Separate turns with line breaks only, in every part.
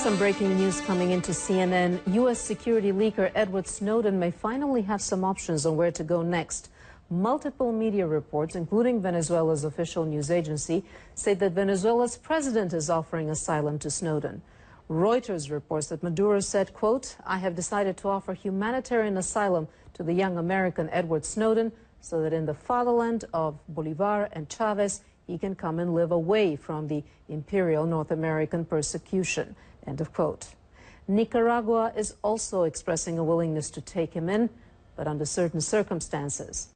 Some breaking news coming into CNN. U.S. security leaker Edward Snowden may finally have some options on where to go next. Multiple media reports, including Venezuela's official news agency, say that Venezuela's president is offering asylum to Snowden. Reuters reports that Maduro said, quote, "I have decided to offer humanitarian asylum to the young American Edward Snowden so that in the fatherland of Bolivar and Chavez, he can come and live away from the imperial North American persecution." End of quote. Nicaragua is also expressing a willingness to take him in, but under certain circumstances.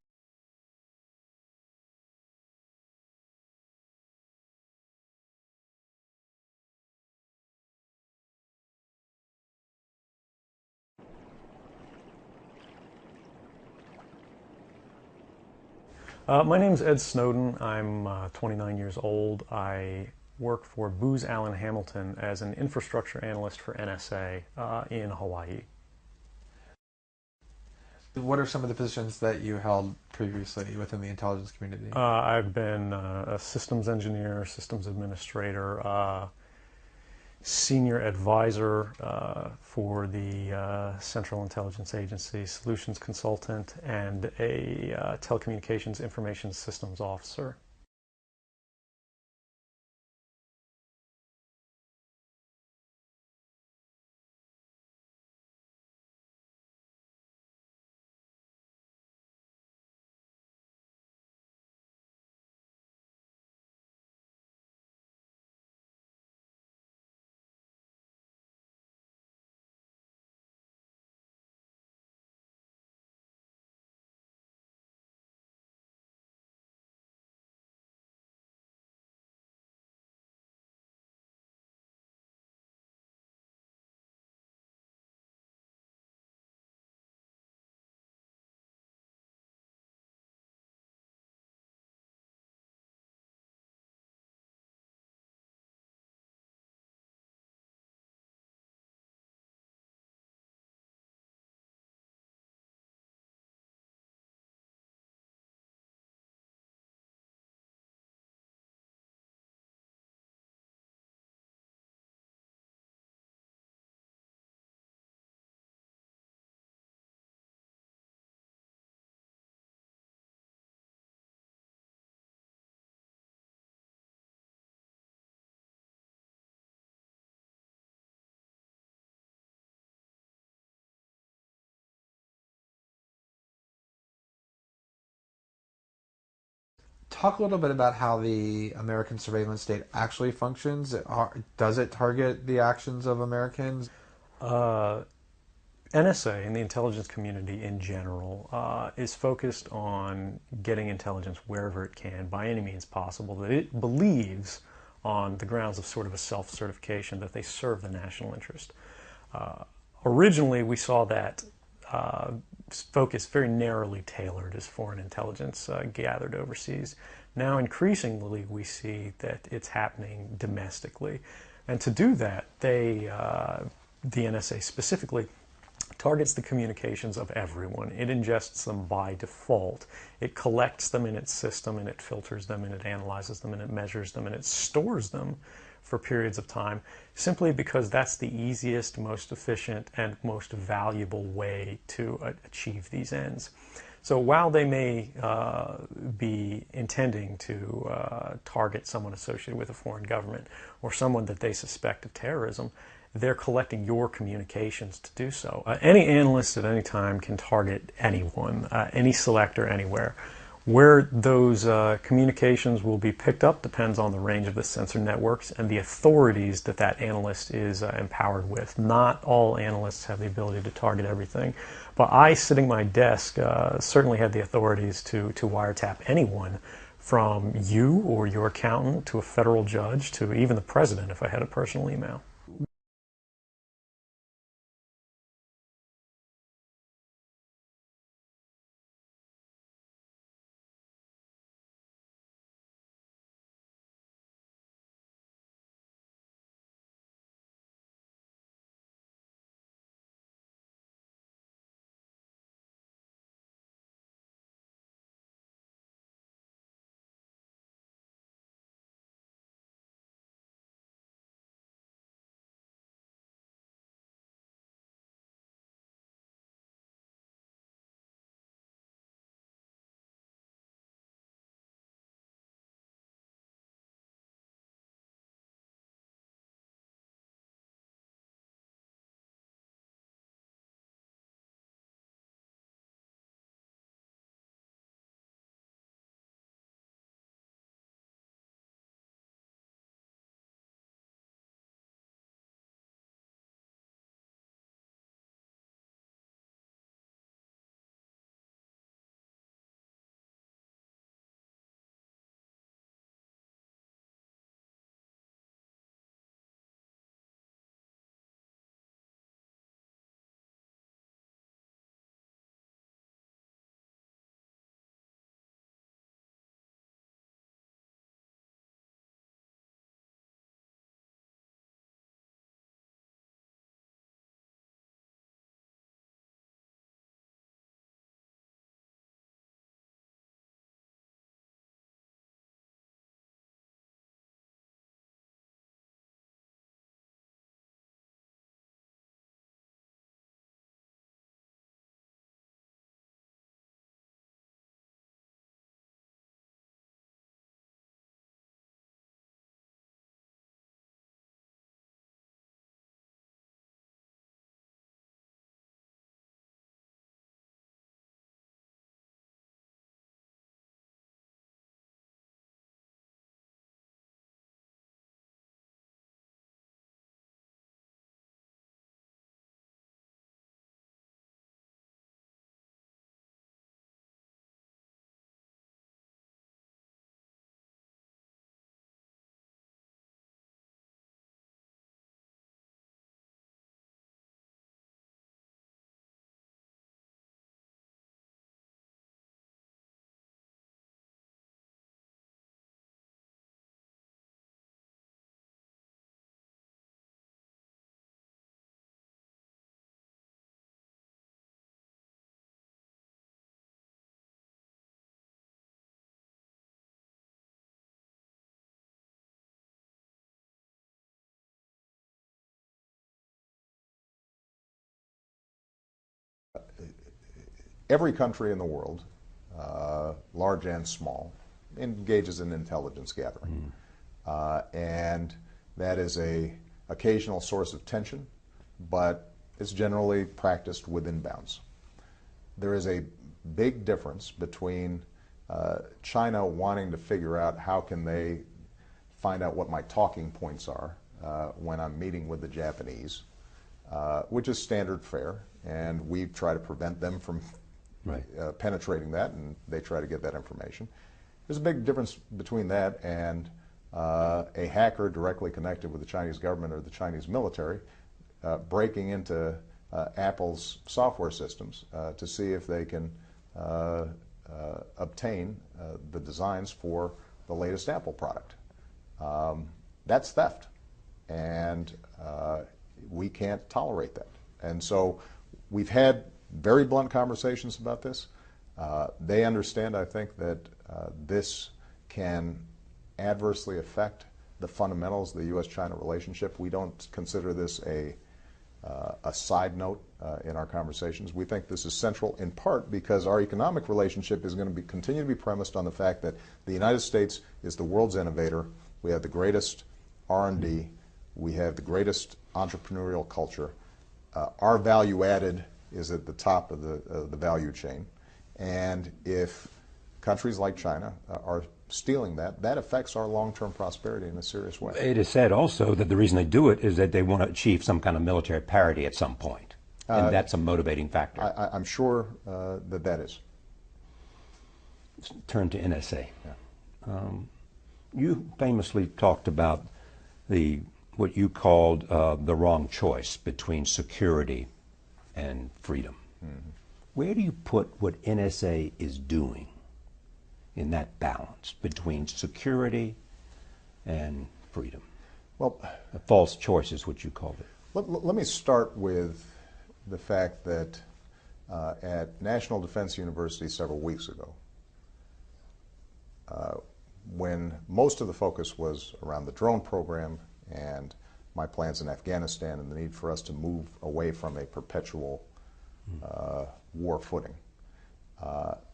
My name is Ed Snowden. I'm 29 years old. I work for Booz Allen Hamilton as an infrastructure analyst for NSA in Hawaii.
What are some of the positions that you held previously within the intelligence community?
I've been a systems engineer, systems administrator, senior advisor for the Central Intelligence Agency, solutions consultant, and a telecommunications information systems officer.
Talk a little bit about how the American surveillance state actually functions. Does it target the actions of Americans?
NSA and the intelligence community in general is focused on getting intelligence wherever it can, by any means possible, that it believes on the grounds of sort of a self-certification that they serve the national interest. Originally, we saw that focus very narrowly tailored as foreign intelligence gathered overseas. Now, increasingly, we see that it's happening domestically. And to do that, the NSA specifically, targets the communications of everyone. It ingests them by default. It collects them in its system, and it filters them, and it analyzes them, and it measures them, and it stores them for periods of time, simply because that's the easiest, most efficient, and most valuable way to achieve these ends. So while they may be intending to target someone associated with a foreign government or someone that they suspect of terrorism, they're collecting your communications to do so. Any analyst at any time can target anyone, any selector, anywhere. Where those communications will be picked up depends on the range of the sensor networks and the authorities that that analyst is empowered with. Not all analysts have the ability to target everything, but I, sitting at my desk, certainly had the authorities to wiretap anyone, from you or your accountant to a federal judge to even the president if I had a personal email.
Every country in the world, large and small, engages in intelligence gathering. And that is a occasional source of tension, but it's generally practiced within bounds. There is a big difference between China wanting to figure out how can they find out what my talking points are when I'm meeting with the Japanese, which is standard fare, and we try to prevent them from penetrating that, and they try to get that information. There's a big difference between that and a hacker directly connected with the Chinese government or the Chinese military breaking into Apple's software systems to see if they can obtain the designs for the latest Apple product. That's theft, and we can't tolerate that. And so we've had very blunt conversations about this. They understand, I think, that this can adversely affect the fundamentals of the U.S.-China relationship. We don't consider this a side note in our conversations. We think this is central in part because our economic relationship is going to continue to be premised on the fact that the United States is the world's innovator. We have the greatest R&D. We have the greatest entrepreneurial culture. Our value added is at the top of the value chain. And if countries like China are stealing that, that affects our long-term prosperity in a serious way.
It is said also that the reason they do it is that they want to achieve some kind of military parity at some point. And that's a motivating factor.
I'm sure that is.
Let's turn to NSA.
Yeah.
You famously talked about what you called the wrong choice between security and freedom. Mm-hmm. Where do you put what NSA is doing in that balance between security and freedom?
Well,
a false choice is what you called it.
Let me start with the fact that at National Defense University several weeks ago, when most of the focus was around the drone program and my plans in Afghanistan and the need for us to move away from a perpetual war footing,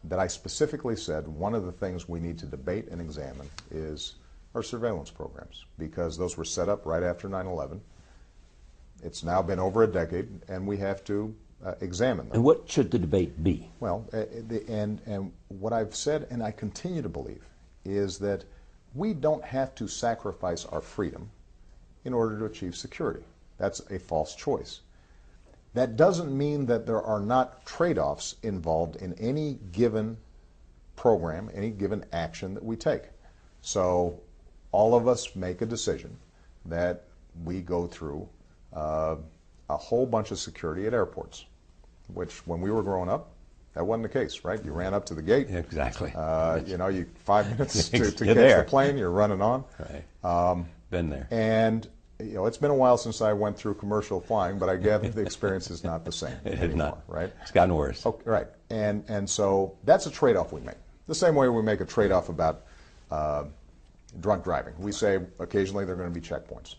that I specifically said one of the things we need to debate and examine is our surveillance programs, because those were set up right after 9/11. It's now been over a decade, and we have to examine them.
And what should the debate be?
Well, and what I've said, and I continue to believe, is that we don't have to sacrifice our freedom in order to achieve security. That's a false choice. That doesn't mean that there are not trade-offs involved in any given program, any given action that we take. So all of us make a decision that we go through a whole bunch of security at airports, which when we were growing up, that wasn't the case, right? You ran up to the gate.
Exactly.
You 5 minutes to catch
there.
the plane, you're running on.
Right. Been there.
And it's been a while since I went through commercial flying, but I gather the experience is not the same anymore,
not.
Right?
It's gotten worse.
Okay, right. And so that's a trade-off we make. The same way we make a trade-off about drunk driving. We say occasionally there are going to be checkpoints.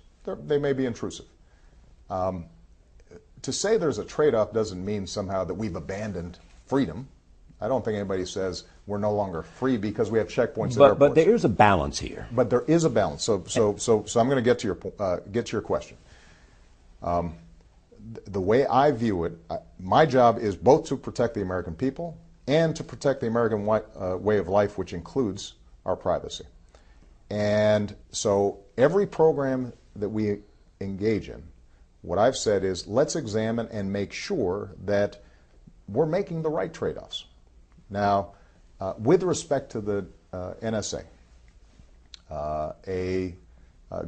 They may be intrusive. To say there's a trade-off doesn't mean somehow that we've abandoned freedom. I don't think anybody says we're no longer free because we have checkpoints at airports.
But there is a balance here.
But there is a balance. So I'm going to get to your question. The way I view it, my job is both to protect the American people and to protect the American way of life, which includes our privacy. And so every program that we engage in, what I've said is let's examine and make sure that we're making the right trade-offs. Now, with respect to the NSA, a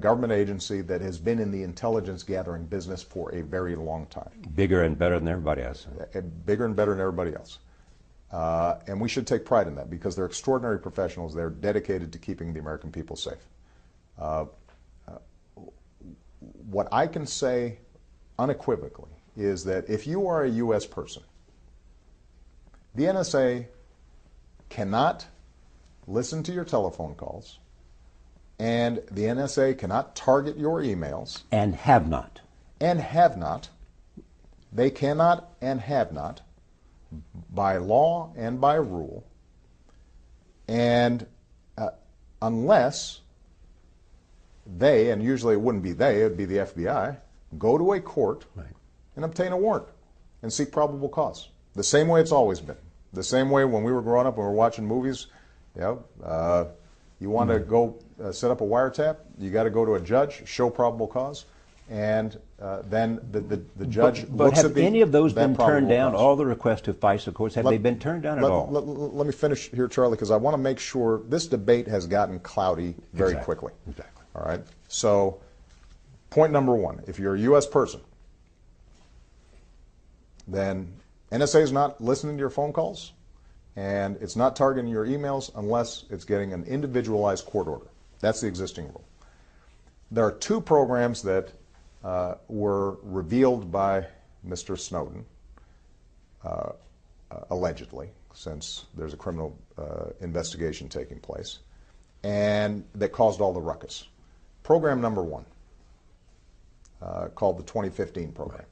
government agency that has been in the intelligence gathering business for a very long time.
Bigger and better than everybody else.
Bigger and better than everybody else. And we should take pride in that because they're extraordinary professionals. They're dedicated to keeping the American people safe. What I can say unequivocally is that if you are a U.S. person, the NSA cannot listen to your telephone calls, and the NSA cannot target your emails.
And have not.
And have not. They cannot and have not by law and by rule, and unless they, and usually it wouldn't be they, it would be the FBI, go to a court and obtain a warrant and seek probable cause. The same way it's always been. The same way when we were growing up and we were watching movies, you want to go set up a wiretap, you got to go to a judge, show probable cause, and then the judge looks at the...
But have any of those been turned down?
Cause.
All the requests to FISA courts, have they been turned down at all?
Let me finish here, Charlie, because I want to make sure this debate has gotten cloudy very quickly.
Exactly.
All right? So, point number one, if you're a U.S. person, then NSA is not listening to your phone calls, and it's not targeting your emails unless it's getting an individualized court order. That's the existing rule. There are two programs that were revealed by Mr. Snowden, allegedly, since there's a criminal investigation taking place, and that caused all the ruckus. Program number one, called the 2015 program.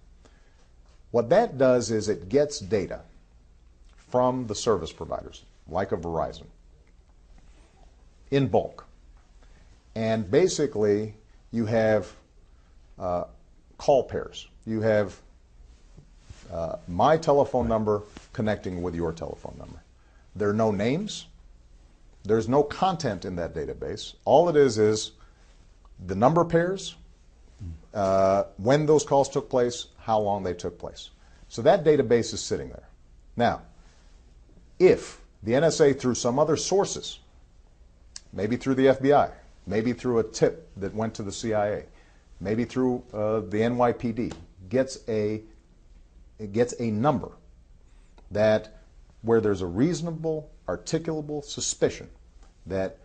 What that does is it gets data from the service providers, like a Verizon, in bulk. And basically, you have call pairs. You have my telephone number connecting with your telephone number. There are no names. There's no content in that database. All it is the number pairs, when those calls took place, how long they took place. So that database is sitting there. Now, if the NSA, through some other sources, maybe through the FBI, maybe through a tip that went to the CIA, maybe through the NYPD, gets a number that where there's a reasonable, articulable suspicion that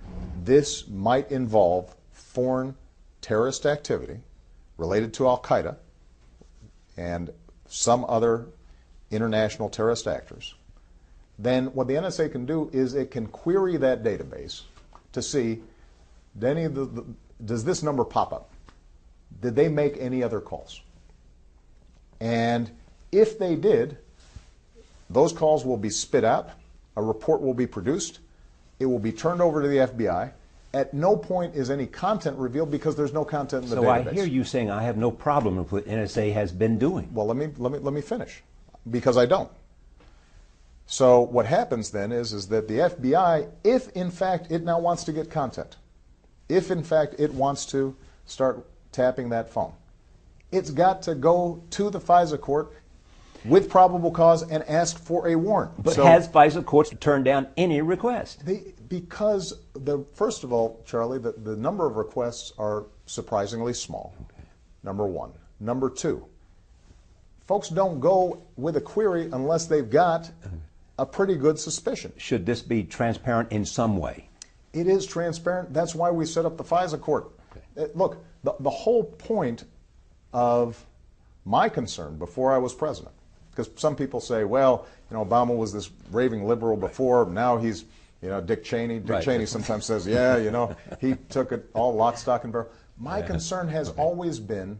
this might involve foreign terrorist activity related to Al-Qaeda and some other international terrorist actors, then what the NSA can do is it can query that database to see, does this number pop up? Did they make any other calls? And if they did, those calls will be spit out, a report will be produced, it will be turned over to the FBI. At no point is any content revealed because there's no content in the database.
So I hear you saying I have no problem with what NSA has been doing.
Well, let me finish, because I don't. So what happens then is that the FBI, if in fact it now wants to get content, if in fact it wants to start tapping that phone, it's got to go to the FISA court with probable cause and ask for a warrant.
But has FISA courts turned down any request?
Because, first of all, Charlie, the number of requests are surprisingly small, number one. Number two, folks don't go with a query unless they've got a pretty good suspicion.
Should this be transparent in some way?
It is transparent. That's why we set up the FISA court. Okay. Look, the whole point of my concern before I was president, because some people say, well, Obama was this raving liberal before, now he's, Dick Cheney. Dick Cheney sometimes says, yeah, he took it all lock, stock, and barrel. My concern has always been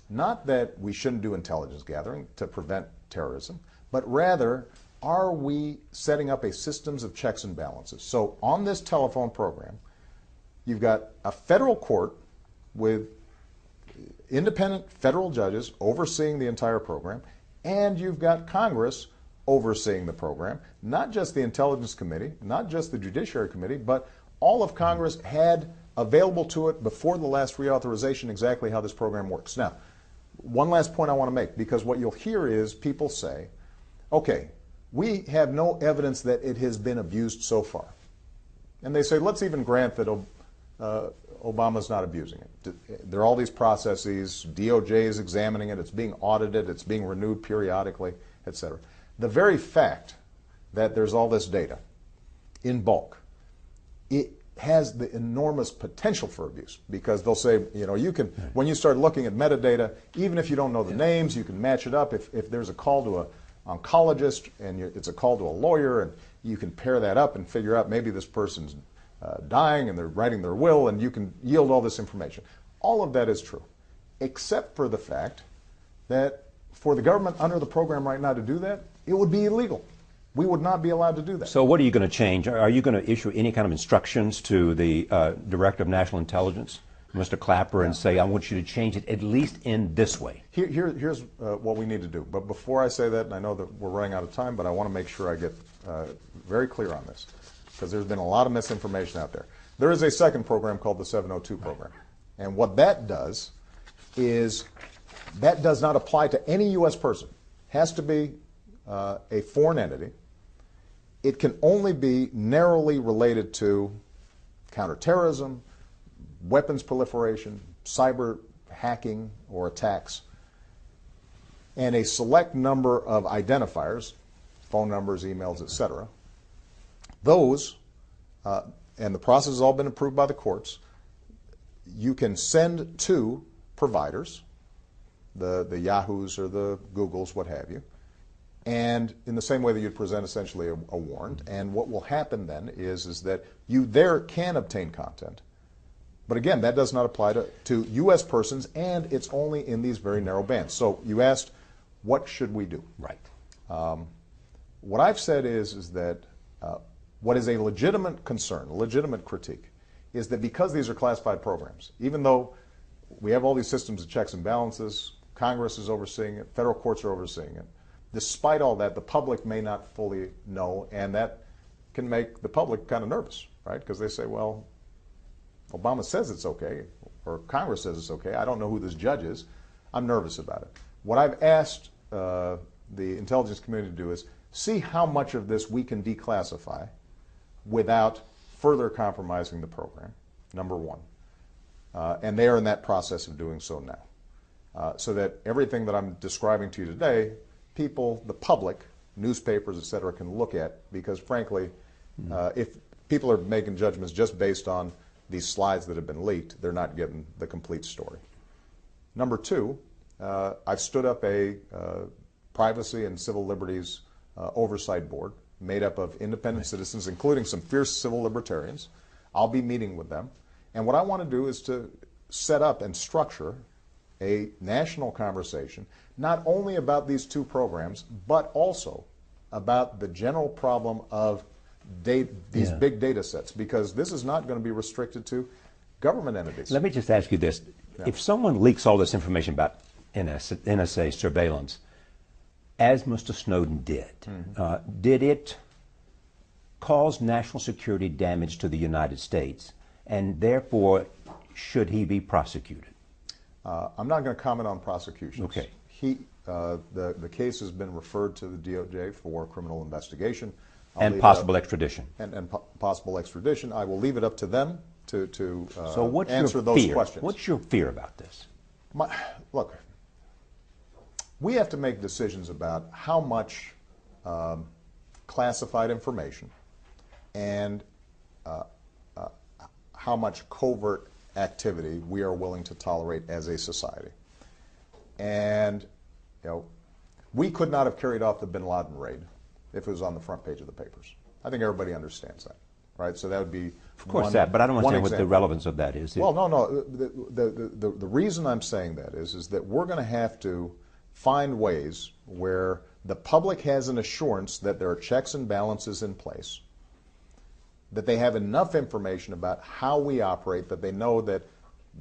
not that we shouldn't do intelligence gathering to prevent terrorism, but rather, are we setting up a systems of checks and balances? So on this telephone program, you've got a federal court with independent federal judges overseeing the entire program, and you've got Congress overseeing the program, not just the Intelligence Committee, not just the Judiciary Committee, but all of Congress had available to it before the last reauthorization exactly how this program works. Now, one last point I want to make, because what you'll hear is people say, okay, we have no evidence that it has been abused so far. And they say, let's even grant that Obama's not abusing it. There are all these processes, DOJ is examining it, it's being audited, it's being renewed periodically, etc. The very fact that there's all this data in bulk, it has the enormous potential for abuse, because they'll say, you can, when you start looking at metadata, even if you don't know the names, you can match it up. If there's a call to an oncologist and it's a call to a lawyer, and you can pair that up and figure out maybe this person's dying and they're writing their will, and you can yield all this information. All of that is true, except for the fact that for the government under the program right now to do that, it would be illegal. We would not be allowed to do that.
So what are you going to change? Are you going to issue any kind of instructions to the Director of National Intelligence, Mr. Clapper, and say, I want you to change it at least in this way?
Here's what we need to do. But before I say that, and I know that we're running out of time, but I want to make sure I get very clear on this, because there's been a lot of misinformation out there. There is a second program called the 702 program. And what that does is that does not apply to any U.S. person. It has to be a foreign entity. It can only be narrowly related to counterterrorism, weapons proliferation, cyber hacking or attacks, and a select number of identifiers, phone numbers, emails, etc. Those, and the process has all been approved by the courts, you can send to providers, the Yahoos or the Googles, what have you, and in the same way that you'd present essentially a warrant. And what will happen then is that you there can obtain content. But again, that does not apply to U.S. persons, and it's only in these very narrow bands. So you asked, what should we do?
Right.
What I've said is that what is a legitimate concern, a legitimate critique, is that because these are classified programs, even though we have all these systems of checks and balances, Congress is overseeing it, federal courts are overseeing it, despite all that, the public may not fully know, and that can make the public kind of nervous, right? Because they say, well, Obama says it's okay, or Congress says it's okay. I don't know who this judge is. I'm nervous about it. What I've asked the intelligence community to do is see how much of this we can declassify without further compromising the program, number one. And they are in that process of doing so now. So that everything that I'm describing to you today, people, the public, newspapers, et cetera, can look at, because frankly, if people are making judgments just based on these slides that have been leaked, they're not getting the complete story. Number two, I've stood up a privacy and civil liberties oversight board made up of independent citizens, including some fierce civil libertarians. I'll be meeting with them. And what I want to do is to set up and structure a national conversation, not only about these two programs, but also about the general problem of these big data sets, because this is not going to be restricted to government entities.
Let me just ask you this. Yeah. If someone leaks all this information about NSA surveillance, as Mr. Snowden did, did it cause national security damage to the United States, and therefore should he be prosecuted?
I'm not going to comment on prosecutions.
Okay.
The case has been referred to the DOJ for criminal investigation.
And possible extradition.
And possible extradition. I will leave it up to them to
so what's
answer
your
those
fear?
questions.
What's your fear about this?
Look, we have to make decisions about how much classified information and how much covert activity we are willing to tolerate as a society. And, we could not have carried off the bin Laden raid if it was on the front page of the papers. I think everybody understands that, right? So that would be
of course that, but I don't understand what the relevance of that is.
Well, no. The reason I'm saying that is that we're going to have to find ways where the public has an assurance that there are checks and balances in place, that they have enough information about how we operate, that they know that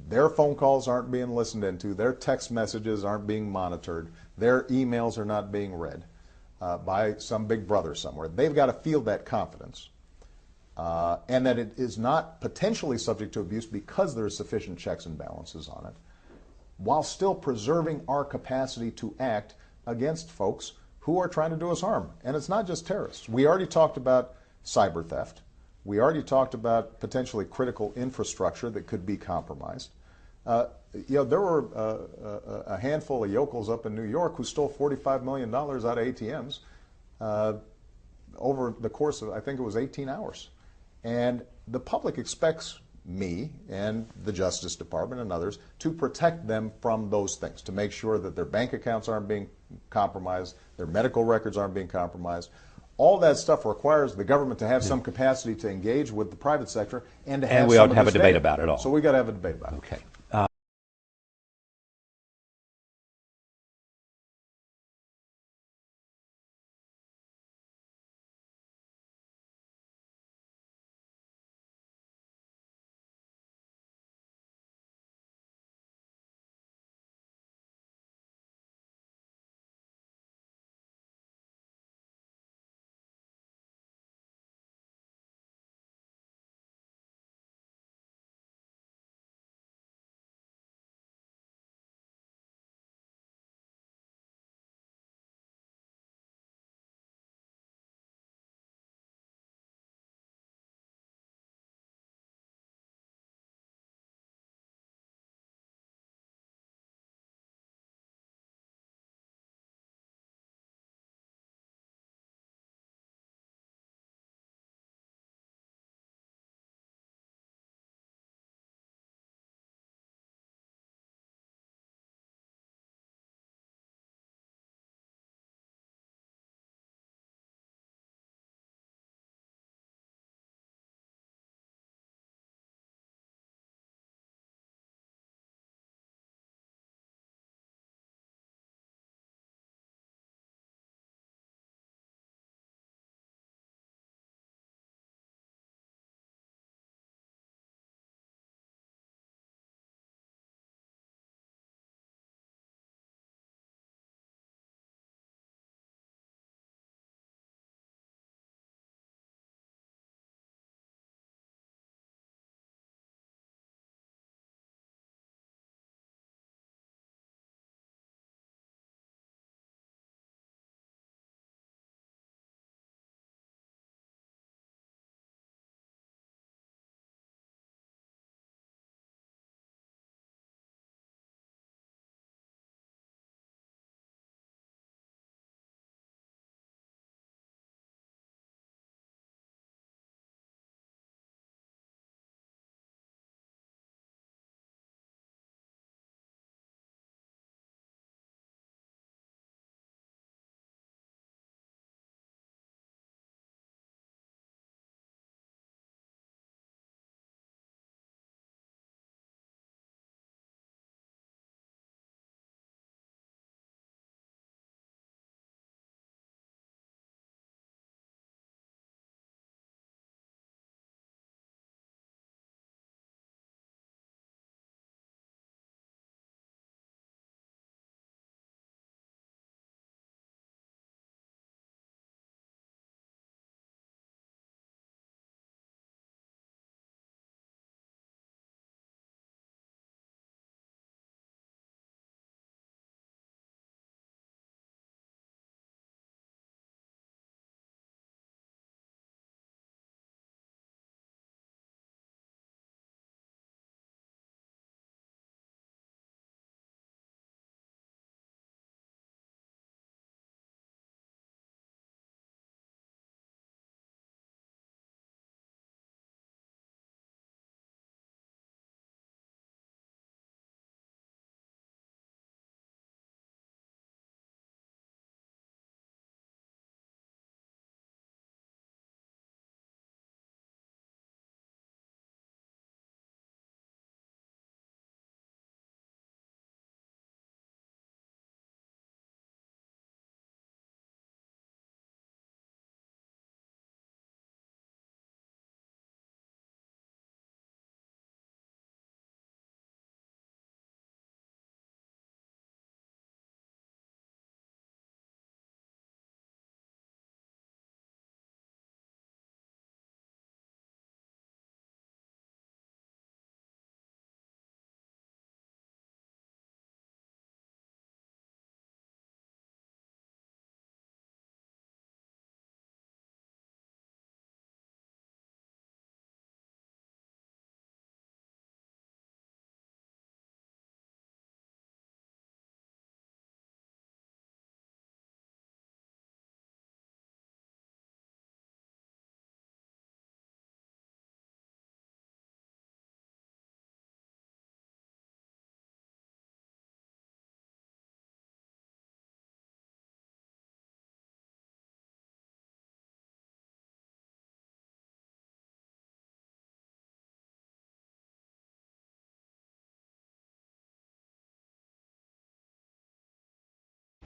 their phone calls aren't being listened into, their text messages aren't being monitored, their emails are not being read by some big brother somewhere. They've got to feel that confidence, and that it is not potentially subject to abuse because there are sufficient checks and balances on it, while still preserving our capacity to act against folks who are trying to do us harm. And it's not just terrorists. We already talked about cyber theft. We already talked about potentially critical infrastructure that could be compromised. There were a handful of yokels up in New York who stole $45 million out of ATMs over the course of, I think it was 18 hours. And the public expects me and the Justice Department and others to protect them from those things, to make sure that their bank accounts aren't being compromised, their medical records aren't being compromised. All that stuff requires the government to have some capacity to engage with the private sector and to have.
And we ought to have a debate about it all.
So we've got to have a debate about it.
Okay.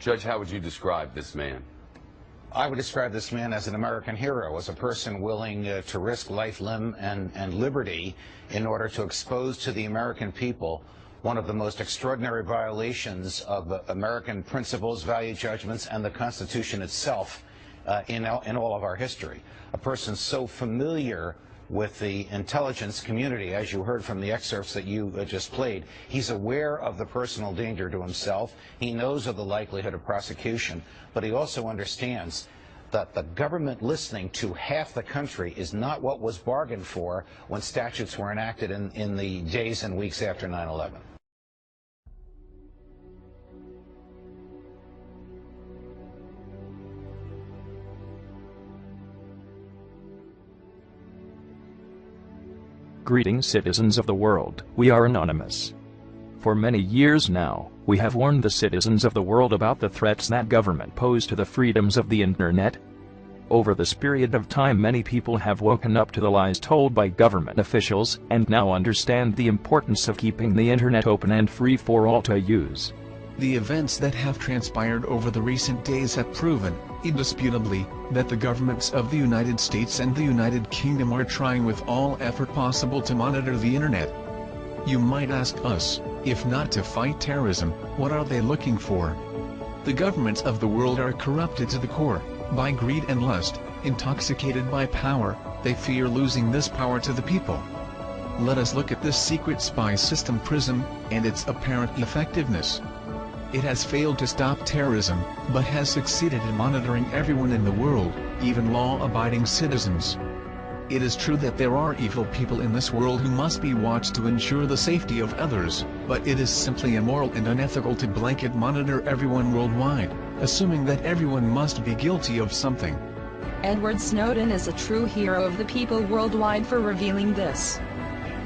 Judge, how would you describe this man?
I would describe this man as an American hero, as a person willing to risk life, limb, and liberty in order to expose to the American people one of the most extraordinary violations of American principles, value judgments, and the Constitution itself in all of our history. A person so familiar with the intelligence community, as you heard from the excerpts that you just played. He's aware of the personal danger to himself. He knows of the likelihood of prosecution, but he also understands that the government listening to half the country is not what was bargained for when statutes were enacted in the days and weeks after 9/11.
Greetings, citizens of the world. We are anonymous. For many years now, we have warned the citizens of the world about the threats that government pose to the freedoms of the internet. Over this period of time, many people have woken up to the lies told by government officials and now understand the importance of keeping the internet open and free for all to use.
The events that have transpired over the recent days have proven, indisputably, that the governments of the United States and the United Kingdom are trying with all effort possible to monitor the internet. You might ask us, if not to fight terrorism, what are they looking for? The governments of the world are corrupted to the core, by greed and lust, intoxicated by power. They fear losing this power to the people. Let us look at this secret spy system PRISM, and its apparent effectiveness. It has failed to stop terrorism, but has succeeded in monitoring everyone in the world, even law-abiding citizens. It is true that there are evil people in this world who must be watched to ensure the safety of others, but it is simply immoral and unethical to blanket monitor everyone worldwide, assuming that everyone must be guilty of something.
Edward Snowden is a true hero of the people worldwide for revealing this.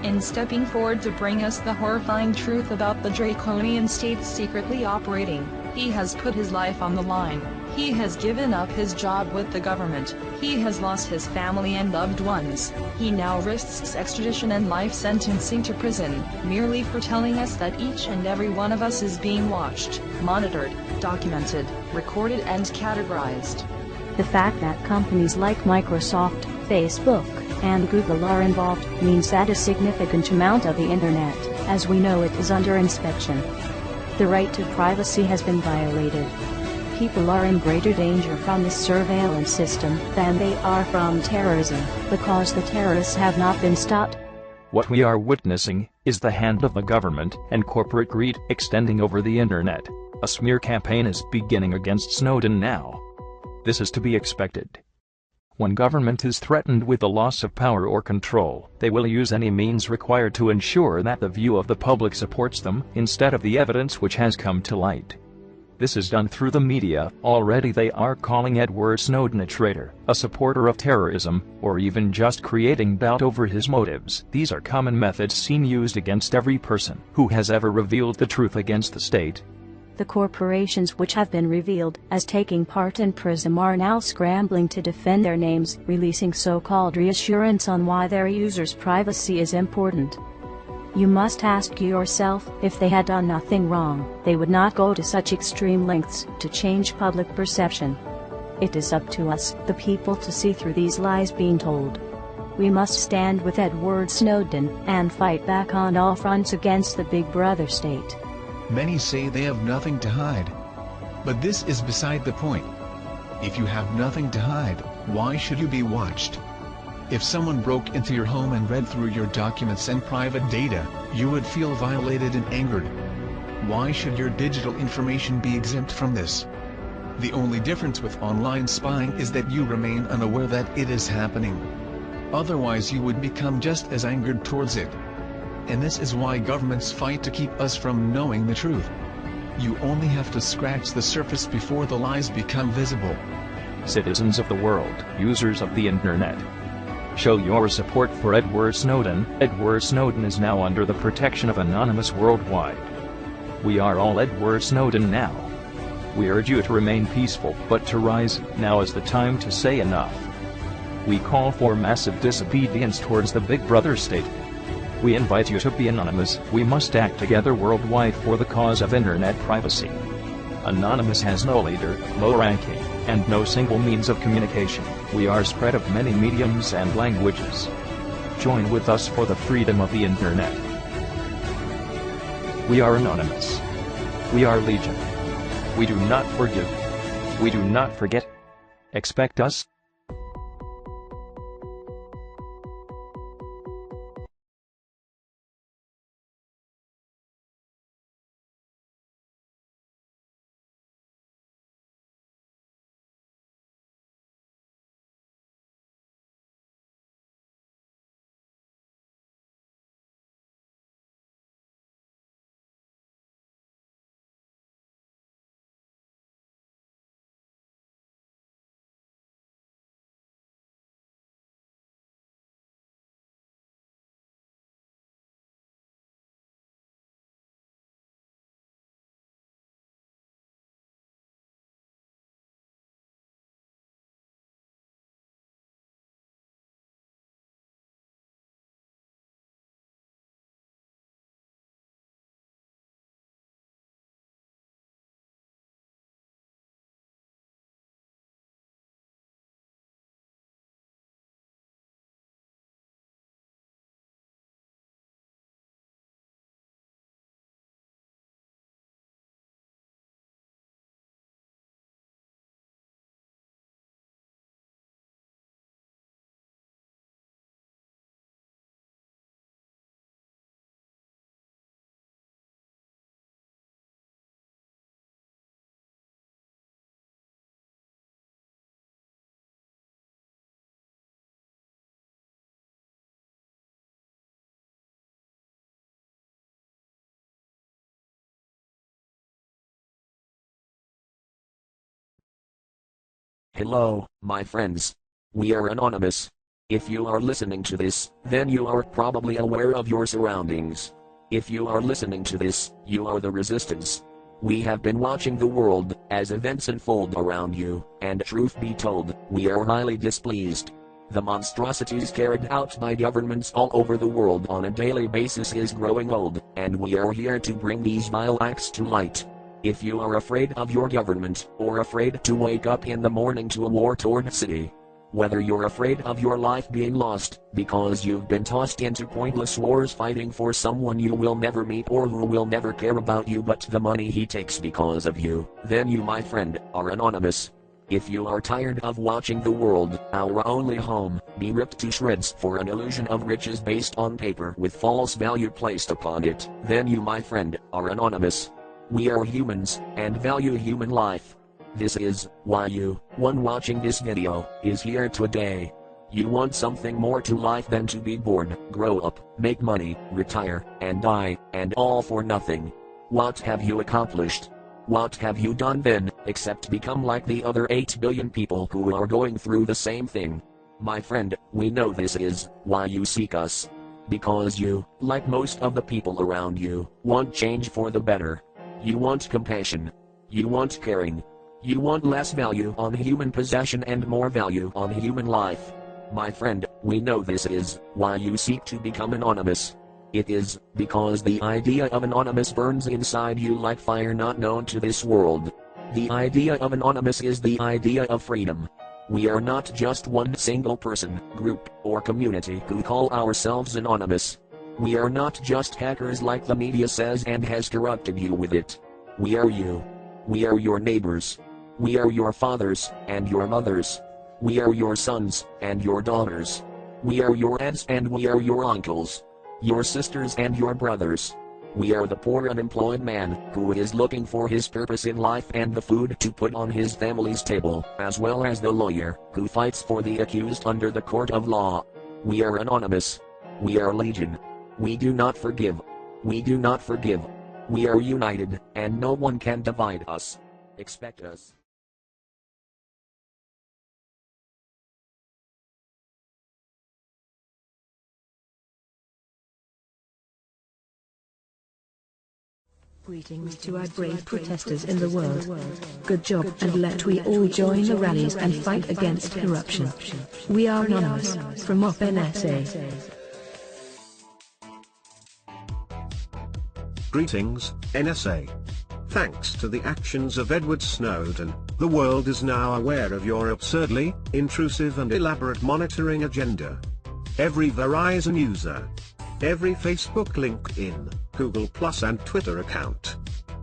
In stepping forward to bring us the horrifying truth about the draconian states secretly operating, he has put his life on the line. He has given up his job with the government. He has lost his family and loved ones. He now risks extradition and life sentencing to prison, merely for telling us that each and every one of us is being watched, monitored, documented, recorded and categorized.
The fact that companies like Microsoft, Facebook, and Google are involved means that a significant amount of the internet, as we know it, is under inspection. The right to privacy has been violated. People are in greater danger from this surveillance system than they are from terrorism, because the terrorists have not been stopped.
What we are witnessing is the hand of the government and corporate greed extending over the internet. A smear campaign is beginning against Snowden now. This is to be expected. When government is threatened with the loss of power or control, they will use any means required to ensure that the view of the public supports them, instead of the evidence which has come to light. This is done through the media. Already they are calling Edward Snowden a traitor, a supporter of terrorism, or even just creating doubt over his motives. These are common methods seen used against every person who has ever revealed the truth against the state.
The corporations which have been revealed as taking part in PRISM are now scrambling to defend their names, releasing so-called reassurance on why their users' privacy is important. You must ask yourself, if they had done nothing wrong, they would not go to such extreme lengths to change public perception. It is up to us, the people, to see through these lies being told. We must stand with Edward Snowden and fight back on all fronts against the Big Brother state.
Many say they have nothing to hide. But this is beside the point. If you have nothing to hide, why should you be watched? If someone broke into your home and read through your documents and private data, you would feel violated and angered. Why should your digital information be exempt from this? The only difference with online spying is that you remain unaware that it is happening. Otherwise you would become just as angered towards it. And this is why governments fight to keep us from knowing the truth. You only have to scratch the surface before the lies become visible.
Citizens of the world, users of the internet, show your support for Edward Snowden. Edward Snowden is now under the protection of Anonymous worldwide. We are all Edward Snowden now. We urge you to remain peaceful, but to rise. Now is the time to say enough. We call for massive disobedience towards the Big Brother state. We invite you to be anonymous. We must act together worldwide for the cause of internet privacy. Anonymous has no leader, no ranking, and no single means of communication. We are spread of many mediums and languages. Join with us for the freedom of the internet. We are anonymous. We are legion. We do not forgive. We do not forget. Expect us.
Hello, my friends. We are anonymous. If you are listening to this, then you are probably aware of your surroundings. If you are listening to this, you are the resistance. We have been watching the world as events unfold around you, and truth be told, we are highly displeased. The monstrosities carried out by governments all over the world on a daily basis is growing old, and we are here to bring these vile acts to light. If you are afraid of your government, or afraid to wake up in the morning to a war-torn city, whether you're afraid of your life being lost, because you've been tossed into pointless wars fighting for someone you will never meet or who will never care about you but the money he takes because of you, then you, my friend, are anonymous. If you are tired of watching the world, our only home, be ripped to shreds for an illusion of riches based on paper with false value placed upon it, then you, my friend, are anonymous. We are humans, and value human life. This is why you, one watching this video, is here today. You want something more to life than to be born, grow up, make money, retire, and die, and all for nothing. What have you accomplished? What have you done then, except become like the other 8 billion people who are going through the same thing? My friend, we know this is why you seek us. Because you, like most of the people around you, want change for the better. You want compassion. You want caring. You want less value on human possession and more value on human life. My friend, we know this is why you seek to become anonymous. It is because the idea of anonymous burns inside you like fire not known to this world. The idea of anonymous is the idea of freedom. We are not just one single person, group, or community who call ourselves anonymous. We are not just hackers like the media says and has corrupted you with it. We are you. We are your neighbors. We are your fathers and your mothers. We are your sons and your daughters. We are your aunts and we are your uncles. Your sisters and your brothers. We are the poor unemployed man who is looking for his purpose in life and the food to put on his family's table, as well as the lawyer who fights for the accused under the court of law. We are anonymous. We are legion. We do not forgive. We do not forgive. We are united, and no one can divide us. Expect us.
Greetings to our brave protesters in the world. Good job, and let we all join the rallies and fight against corruption. We are anonymous, from Op NSA.
Greetings, NSA. Thanks to the actions of Edward Snowden, the world is now aware of your absurdly intrusive and elaborate monitoring agenda. Every Verizon user, every Facebook, LinkedIn, Google Plus and Twitter account,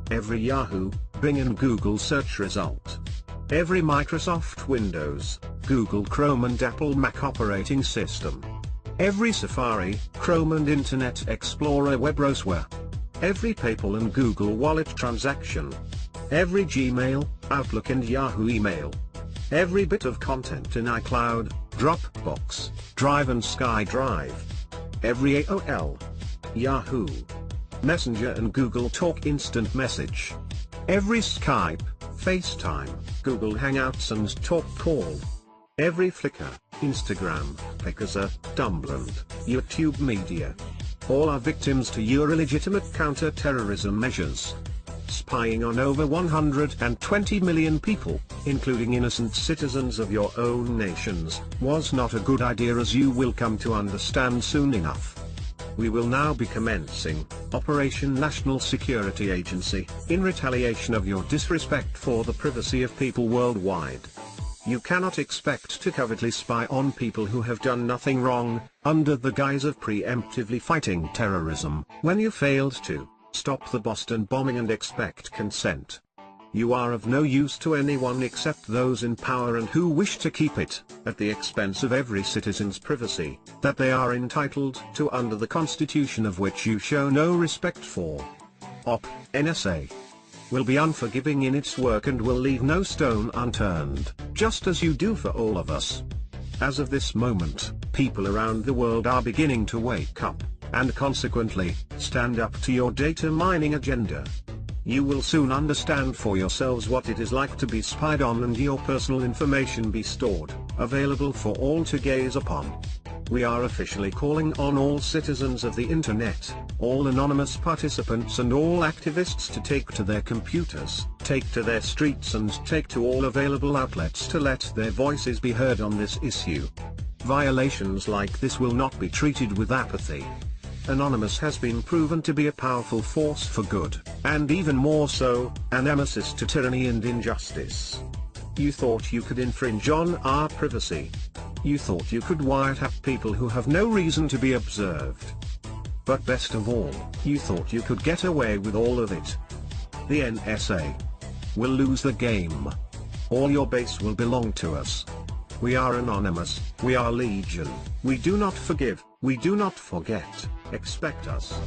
every Yahoo, Bing and Google search result, every Microsoft Windows, Google Chrome and Apple Mac operating system, every Safari, Chrome and Internet Explorer web browser, every PayPal and Google Wallet transaction, every Gmail, Outlook and Yahoo email, every bit of content in iCloud, Dropbox, Drive and SkyDrive, every AOL, Yahoo, Messenger and Google Talk instant message, every Skype, FaceTime, Google Hangouts and Talk Call, every Flickr, Instagram, Picasa, Tumblr, YouTube Media. All are victims to your illegitimate counter-terrorism measures. Spying on over 120 million people, including innocent citizens of your own nations, was not a good idea, as you will come to understand soon enough. We will now be commencing Operation National Security Agency, in retaliation of your disrespect for the privacy of people worldwide. You cannot expect to covertly spy on people who have done nothing wrong, under the guise of preemptively fighting terrorism, when you failed to stop the Boston bombing and expect consent. You are of no use to anyone except those in power and who wish to keep it, at the expense of every citizen's privacy, that they are entitled to under the Constitution, of which you show no respect for. NSA will be unforgiving in its work and will leave no stone unturned, just as you do for all of us. As of this moment, people around the world are beginning to wake up, and consequently, stand up to your data mining agenda. You will soon understand for yourselves what it is like to be spied on and your personal information be stored, available for all to gaze upon. We are officially calling on all citizens of the internet, all anonymous participants and all activists to take to their computers, take to their streets and take to all available outlets to let their voices be heard on this issue. Violations like this will not be treated with apathy. Anonymous has been proven to be a powerful force for good, and even more so, an nemesis to tyranny and injustice. You thought you could infringe on our privacy. You thought you could wiretap people who have no reason to be observed. But best of all, you thought you could get away with all of it. The NSA will lose the game. All your base will belong to us. We are anonymous, we are legion, we do not forgive, we do not forget, expect us.